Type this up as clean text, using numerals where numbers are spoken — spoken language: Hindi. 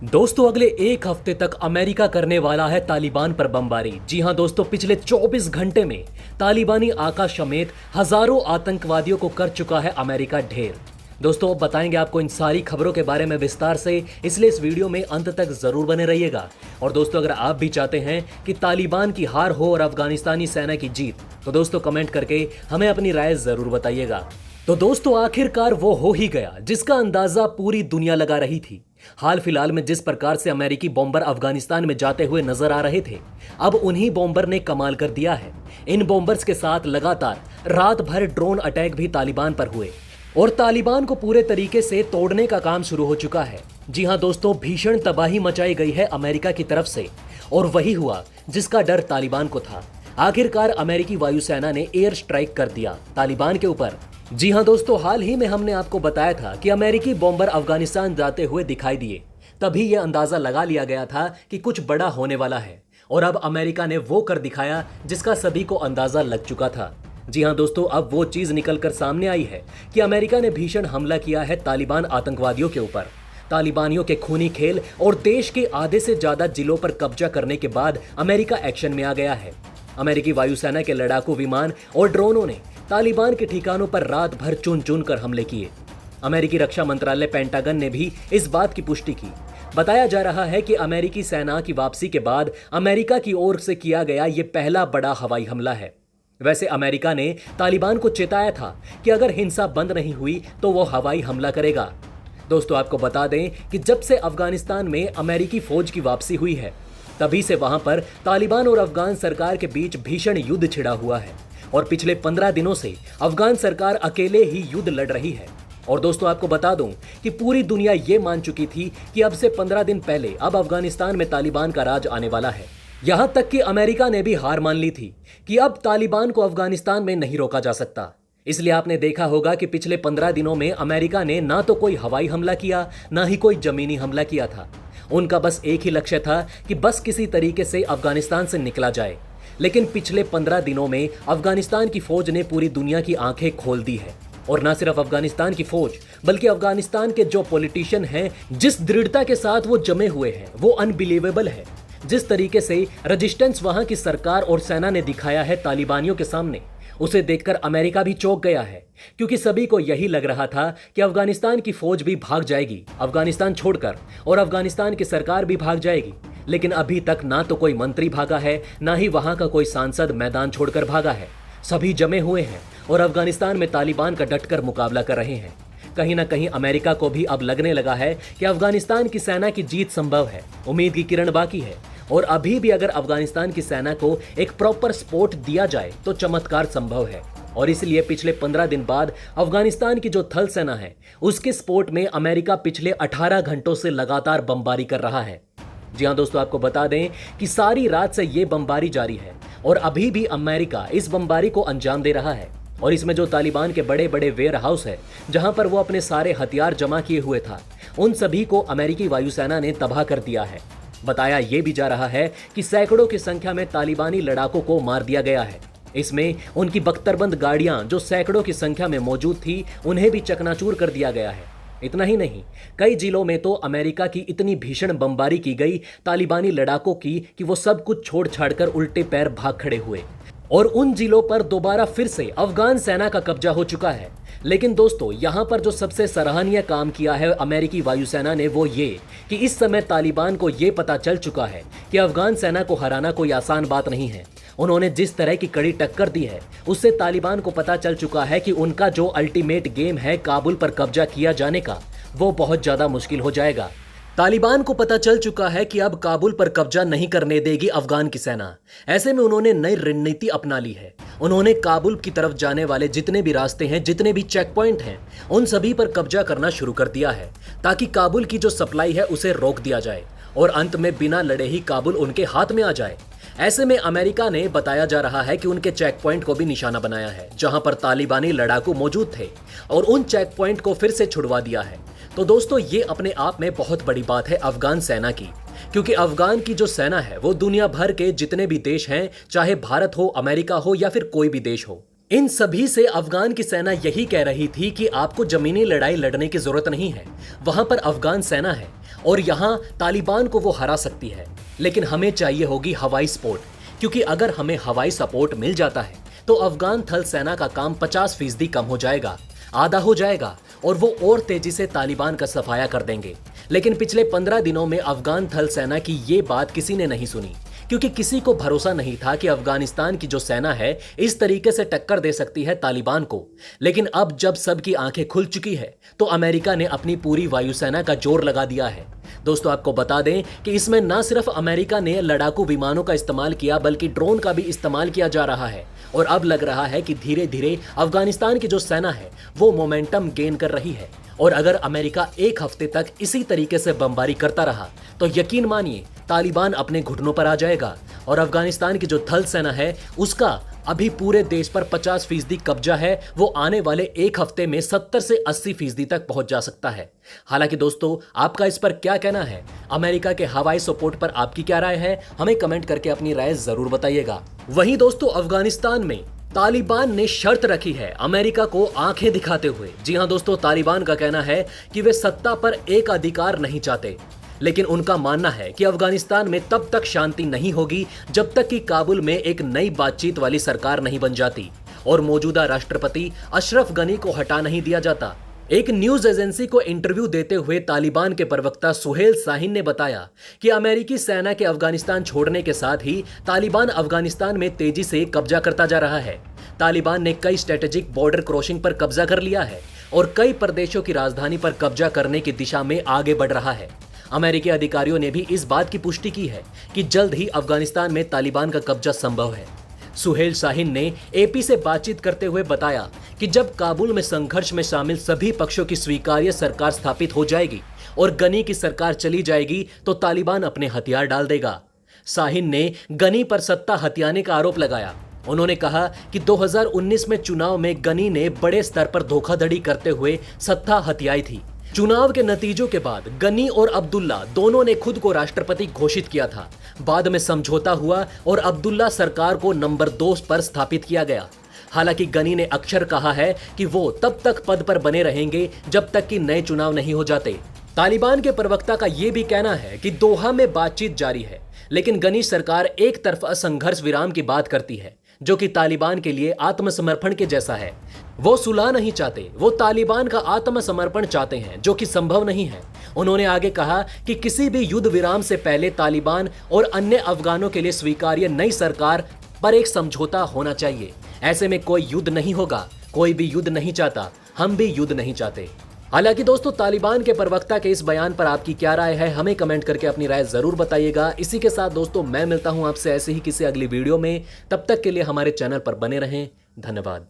दोस्तों अगले एक हफ्ते तक अमेरिका करने वाला है तालिबान पर बमबारी। जी हां दोस्तों, पिछले 24 घंटे में तालिबानी आकाश समेत हजारों आतंकवादियों को कर चुका है अमेरिका ढेर। दोस्तों अब बताएंगे आपको इन सारी खबरों के बारे में विस्तार से, इसलिए इस वीडियो में अंत तक जरूर बने रहिएगा। और दोस्तों अगर आप भी चाहते हैं कि तालिबान की हार हो और अफगानिस्तानी सेना की जीत, तो दोस्तों कमेंट करके हमें अपनी राय जरूर बताइएगा। तो दोस्तों आखिरकार वो हो ही गया जिसका अंदाजा पूरी दुनिया लगा रही थी। हाल फिलहाल में जिस प्रकार से अमेरिकी बॉम्बर अफगानिस्तान में जाते हुए नजर आ रहे थे, अब उन्हीं बॉम्बर ने कमाल कर दिया है। इन बॉम्बर्स के साथ लगातार रात भर ड्रोन अटैक भी तालिबान पर हुए और तालिबान को पूरे तरीके से तोड़ने का काम शुरू हो चुका है। जी हां दोस्तों, भीषण तबाही मचाई गई है अमेरिका की तरफ से और वही हुआ जिसका डर तालिबान को था। आखिरकार अमेरिकी वायुसेना ने एयर स्ट्राइक कर दिया तालिबान के ऊपर। जी हां दोस्तों, हाल ही में हमने आपको बताया था कि अमेरिकी बॉम्बर अफगानिस्तान जाते हुए दिखाई दिए। तभी यह अंदाजा लगा लिया गया था कि कुछ बड़ा होने वाला है और अब अमेरिका ने वो कर दिखाया जिसका सभी को अंदाजा लग चुका था। जी हां दोस्तों, अब वो चीज निकलकर सामने आई है कि अमेरिका ने भीषण हमला किया है तालिबान आतंकवादियों के ऊपर। तालिबानियों के खूनी खेल और देश के आधे से ज्यादा जिलों पर कब्जा करने के बाद अमेरिका एक्शन में आ गया है। अमेरिकी वायुसेना के लड़ाकू विमान और ड्रोनों ने तालिबान के ठिकानों पर रात भर चुन चुन कर हमले किए। अमेरिकी रक्षा मंत्रालय पेंटागन ने भी इस बात की पुष्टि की। बताया जा रहा है कि अमेरिकी सेना की वापसी के बाद अमेरिका की ओर से किया गया ये पहला बड़ा हवाई हमला है। वैसे अमेरिका ने तालिबान को चेताया था कि अगर हिंसा बंद नहीं हुई तो वो हवाई हमला करेगा। दोस्तों आपको बता दें कि जब से अफगानिस्तान में अमेरिकी फौज की वापसी हुई है, तभी से वहां पर तालिबान और अफगान सरकार के बीच भीषण युद्ध छिड़ा हुआ है और पिछले 15 दिनों से अफगान सरकार अकेले ही युद्ध लड़ रही है। और दोस्तों आपको बता दूं कि पूरी दुनिया ये मान चुकी थी कि अब से 15 दिन पहले अब अफगानिस्तान में तालिबान का राज आने वाला है। यहां तक कि अमेरिका ने भी हार मान ली थी कि अब तालिबान को अफगानिस्तान में नहीं रोका जा सकता। इसलिए आपने देखा होगा कि पिछले 15 दिनों में अमेरिका ने ना तो कोई हवाई हमला किया, ना ही कोई जमीनी हमला किया था। उनका बस एक ही लक्ष्य था कि बस किसी तरीके से अफगानिस्तान से निकला जाए। लेकिन पिछले 15 दिनों में अफगानिस्तान की फौज ने पूरी दुनिया की आंखें खोल दी है। और न सिर्फ अफगानिस्तान की फौज, बल्कि अफगानिस्तान के जो पॉलिटिशियन हैं, जिस दृढ़ता के साथ वो जमे हुए हैं वो अनबिलीवेबल है। जिस तरीके से रेजिस्टेंस वहां की सरकार और सेना ने दिखाया है तालिबानियों के सामने, उसे देखकर अमेरिका भी चौंक गया है। क्योंकि सभी को यही लग रहा था कि अफगानिस्तान की फौज भी भाग जाएगी अफगानिस्तान छोड़कर और अफगानिस्तान की सरकार भी भाग जाएगी। लेकिन अभी तक ना तो कोई मंत्री भागा है, ना ही वहां का कोई सांसद मैदान छोड़कर भागा है। सभी जमे हुए हैं और अफगानिस्तान में तालिबान का डटकर मुकाबला कर रहे हैं। कहीं ना कहीं अमेरिका को भी अब लगने लगा है कि अफगानिस्तान की सेना की जीत संभव है, उम्मीद की किरण बाकी है। और अभी भी अगर अफगानिस्तान की सेना को एक प्रॉपर सपोर्ट दिया जाए तो चमत्कार संभव है। और इसलिए पिछले 15 दिन बाद अफगानिस्तान की जो थल सेना है, उसके सपोर्ट में अमेरिका पिछले 18 घंटों से लगातार बमबारी कर रहा है। जी हां दोस्तों, आपको बता दें कि सारी रात से ये बमबारी जारी है और अभी भी अमेरिका इस बमबारी को अंजाम दे रहा है। और इसमें जो तालिबान के बड़े बड़े वेयर हाउस है, जहां पर वो अपने सारे हथियार जमा किए हुए था, उन सभी को अमेरिकी वायुसेना ने तबाह कर दिया है। बताया ये भी जा रहा है कि सैकड़ों की संख्या में तालिबानी लड़ाकों को मार दिया गया है। इसमें उनकी बख्तरबंद गाड़ियां जो सैकड़ों की संख्या में मौजूद थी, उन्हें भी चकनाचूर कर दिया गया है। इतना ही नहीं, कई जिलों में तो अमेरिका की इतनी भीषण बमबारी की गई तालिबानी लड़ाकों की कि वो सब कुछ छोड़ छाड़कर उल्टे पैर भाग खड़े हुए और उन जिलों पर दोबारा फिर से अफगान सेना का कब्जा हो चुका है। लेकिन दोस्तों यहां पर जो सबसे सराहनीय काम किया है अमेरिकी वायुसेना ने, वो ये कि इस समय तालिबान को ये पता चल चुका है कि अफगान सेना को हराना कोई आसान बात नहीं है। उन्होंने जिस तरह की कड़ी टक्कर दी है, उससे तालिबान को पता चल चुका है कि उनका जो अल्टीमेट गेम है काबुल पर कब्जा किया जाने का, वो बहुत ज्यादा मुश्किल हो जाएगा। तालिबान को पता चल चुका है कि अब काबुल पर कब्जा नहीं करने देगी अफगान की सेना। ऐसे में उन्होंने नई रणनीति अपना ली है। उन्होंने काबुल की तरफ जाने वाले जितने भी रास्ते हैं, जितने भी चेक पॉइंट हैं, उन सभी पर कब्जा करना शुरू कर दिया है ताकि काबुल की जो सप्लाई है उसे रोक दिया जाए और अंत में बिना लड़े ही काबुल उनके हाथ में आ जाए। ऐसे में अमेरिका ने बताया जा रहा है कि उनके चेक पॉइंट को भी निशाना बनाया है जहां पर तालिबानी लड़ाकू मौजूद थे और उन चेक पॉइंट को फिर से छुड़वा दिया है। तो दोस्तों ये अपने आप में बहुत बड़ी बात है अफगान सेना की, क्योंकि अफगान की जो सेना है वो दुनिया भर के जितने भी देश हैं, चाहे भारत हो, अमेरिका हो या फिर कोई भी देश हो, इन सभी से अफगान की सेना यही कह रही थी कि आपको जमीनी लड़ाई लड़ने की जरूरत नहीं है, वहां पर अफगान सेना है और यहां तालिबान को वो हरा सकती है, लेकिन हमें चाहिए होगी हवाई सपोर्ट, क्योंकि अगर हमें हवाई सपोर्ट मिल जाता है तो अफगान थल सेना का काम 50% कम हो जाएगा, आधा हो जाएगा और वो और तेजी से तालिबान का सफाया कर देंगे। लेकिन पिछले 15 दिनों में अफगान थल सेना की ये बात किसी ने नहीं सुनी, क्योंकि किसी को भरोसा नहीं था कि अफगानिस्तान की जो सेना है इस तरीके से टक्कर दे सकती है तालिबान को। लेकिन अब जब सबकी आंखें खुल चुकी है तो अमेरिका ने अपनी पूरी वायुसेना का जोर लगा दिया है। दोस्तों, आपको बता दें कि इसमें न सिर्फ अमेरिका ने लड़ाकू विमानों का इस्तेमाल किया बल्कि ड्रोन का भी इस्तेमाल किया जा रहा है और अब लग रहा है कि धीरे धीरे अफगानिस्तान की जो सेना है वो मोमेंटम गेन कर रही है। और अगर अमेरिका एक हफ्ते तक इसी तरीके से बमबारी करता रहा तो यकीन मानिए तालिबान अपने घुटनों पर आ जाएगा और अफगानिस्तान की जो थल सेना है उसका अभी पूरे देश पर 50% कब्जा है, वो आने वाले एक हफ्ते में 70 से 80% तक पहुंच जा सकता है। हालांकि दोस्तों, आपका इस पर क्या कहना है? अमेरिका के हवाई सपोर्ट पर आपकी क्या राय है? हमें कमेंट करके अपनी राय जरूर बताइएगा। वहीं दोस्तों, अफगानिस्तान में तालिबान ने शर्त रखी है अमेरिका को आंखें दिखाते हुए। जी हां दोस्तों, तालिबान का कहना है कि वे सत्ता पर एक अधिकार नहीं चाहते, लेकिन उनका मानना है कि अफगानिस्तान में तब तक शांति नहीं होगी जब तक कि काबुल में एक नई बातचीत वाली सरकार नहीं बन जाती और मौजूदा राष्ट्रपति अशरफ गनी को हटा नहीं दिया जाता। एक न्यूज एजेंसी को इंटरव्यू देते हुए तालिबान के प्रवक्ता सुहेल शाहीन ने बताया कि अमेरिकी सेना के अफगानिस्तान छोड़ने के साथ ही तालिबान अफगानिस्तान में तेजी से कब्जा करता जा रहा है। तालिबान ने कई स्ट्रेटेजिक बॉर्डर क्रॉसिंग पर कब्जा कर लिया है और कई प्रदेशों की राजधानी पर कब्जा करने की दिशा में आगे बढ़ रहा है। अमेरिकी अधिकारियों ने भी इस बात की पुष्टि की है कि जल्द ही अफगानिस्तान में तालिबान का कब्जा संभव है। सुहेल शाहीन ने एपी से बातचीत करते हुए बताया कि जब काबुल में संघर्ष में शामिल सभी पक्षों की स्वीकार्य सरकार स्थापित हो जाएगी और गनी की सरकार चली जाएगी तो तालिबान अपने हथियार डाल देगा। शाहीन ने गनी पर सत्ता हथियाने का आरोप लगाया। उन्होंने कहा कि 2019 में चुनाव में गनी ने बड़े स्तर पर धोखाधड़ी करते हुए सत्ता हथियाई थी। चुनाव के नतीजों के बाद गनी और अब्दुल्ला दोनों ने खुद को राष्ट्रपति घोषित किया था। बाद में समझौता हुआ और अब्दुल्ला सरकार को नंबर 2 पर स्थापित किया गया। हालांकि गनी ने अक्सर कहा है कि वो तब तक पद पर बने रहेंगे जब तक कि नए चुनाव नहीं हो जाते। तालिबान के प्रवक्ता का यह भी कहना है कि दोहा में बातचीत जारी है, लेकिन गनी सरकार एक तरफा संघर्ष विराम की बात करती है, जो कि तालिबान के लिए आत्मसमर्पण के जैसा है। वो सुलह नहीं चाहते, वो तालिबान का आत्मसमर्पण चाहते हैं, जो कि संभव नहीं है। उन्होंने आगे कहा कि किसी भी युद्ध विराम से पहले तालिबान और अन्य अफगानों के लिए स्वीकार्य नई सरकार पर एक समझौता होना चाहिए। ऐसे में कोई युद्ध नहीं होगा, कोई भी युद्ध नहीं चाहता, हम भी युद्ध नहीं चाहते। हालांकि दोस्तों, तालिबान के प्रवक्ता के इस बयान पर आपकी क्या राय है? हमें कमेंट करके अपनी राय जरूर बताइएगा। इसी के साथ दोस्तों, मैं मिलता हूं आपसे ऐसे ही किसी अगली वीडियो में। तब तक के लिए हमारे चैनल पर बने रहें। धन्यवाद।